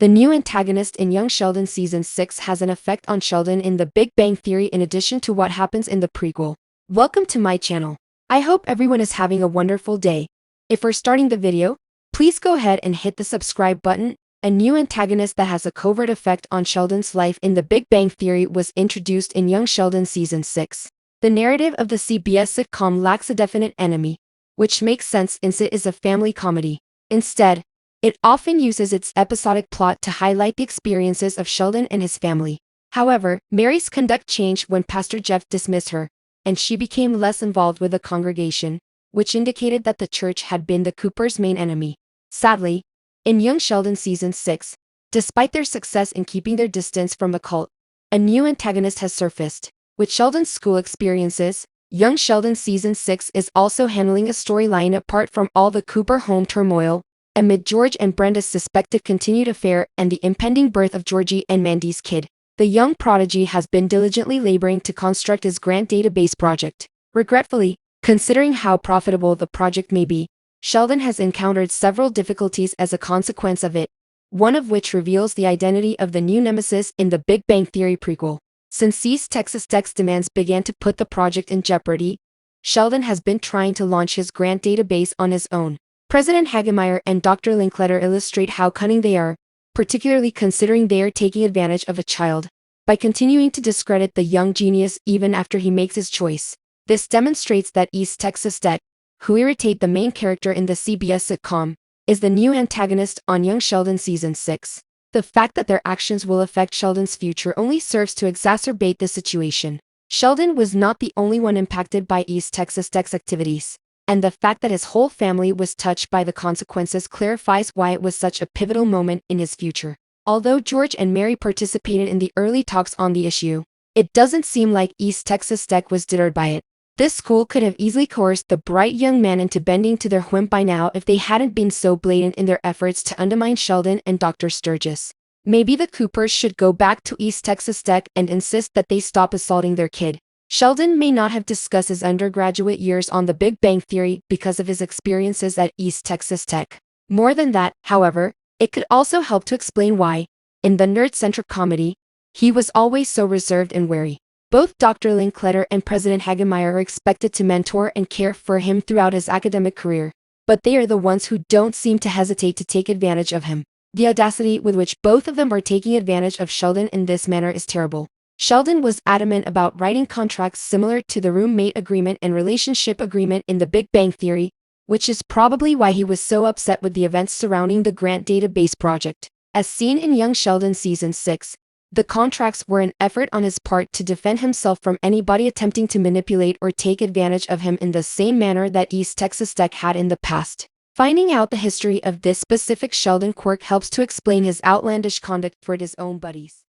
The new antagonist in Young Sheldon Season 6 has an effect on Sheldon in The Big Bang Theory in addition to what happens in the prequel. Welcome to my channel. I hope everyone is having a wonderful day. If we're starting the video, please go ahead and hit the subscribe button. A new antagonist that has a covert effect on Sheldon's life in The Big Bang Theory was introduced in Young Sheldon Season 6. The narrative of the CBS sitcom lacks a definite enemy, which makes sense since it is a family comedy. Instead, it often uses its episodic plot to highlight the experiences of Sheldon and his family. However, Mary's conduct changed when Pastor Jeff dismissed her, and she became less involved with the congregation, which indicated that the church had been the Coopers' main enemy. Sadly, in Young Sheldon Season 6, despite their success in keeping their distance from the cult, a new antagonist has surfaced. With Sheldon's school experiences, Young Sheldon Season 6 is also handling a storyline apart from all the Cooper home turmoil, amid George and Brenda's suspected continued affair and the impending birth of Georgie and Mandy's kid. The young prodigy has been diligently laboring to construct his grant database project. Regretfully, considering how profitable the project may be, Sheldon has encountered several difficulties as a consequence of it, one of which reveals the identity of the new nemesis in the Big Bang Theory prequel. Since East Texas Tech's demands began to put the project in jeopardy, Sheldon has been trying to launch his grant database on his own. President Hagemeyer and Dr. Linkletter illustrate how cunning they are, particularly considering they are taking advantage of a child, by continuing to discredit the young genius even after he makes his choice. This demonstrates that East Texas Tech, who irritate the main character in the CBS sitcom, is the new antagonist on Young Sheldon Season 6. The fact that their actions will affect Sheldon's future only serves to exacerbate the situation. Sheldon was not the only one impacted by East Texas Tech's activities, and the fact that his whole family was touched by the consequences clarifies why it was such a pivotal moment in his future. Although George and Mary participated in the early talks on the issue, it doesn't seem like East Texas Tech was deterred by it. This school could have easily coerced the bright young man into bending to their whim by now if they hadn't been so blatant in their efforts to undermine Sheldon and Dr. Sturgis. Maybe the Coopers should go back to East Texas Tech and insist that they stop assaulting their kid. Sheldon may not have discussed his undergraduate years on The Big Bang Theory because of his experiences at East Texas Tech. More than that, however, it could also help to explain why, in the nerd-centric comedy, he was always so reserved and wary. Both Dr. Linkletter and President Hagemeyer are expected to mentor and care for him throughout his academic career, but they are the ones who don't seem to hesitate to take advantage of him. The audacity with which both of them are taking advantage of Sheldon in this manner is terrible. Sheldon was adamant about writing contracts similar to the roommate agreement and relationship agreement in The Big Bang Theory, which is probably why he was so upset with the events surrounding the grant database project. As seen in Young Sheldon Season 6, the contracts were an effort on his part to defend himself from anybody attempting to manipulate or take advantage of him in the same manner that East Texas Tech had in the past. Finding out the history of this specific Sheldon quirk helps to explain his outlandish conduct toward his own buddies.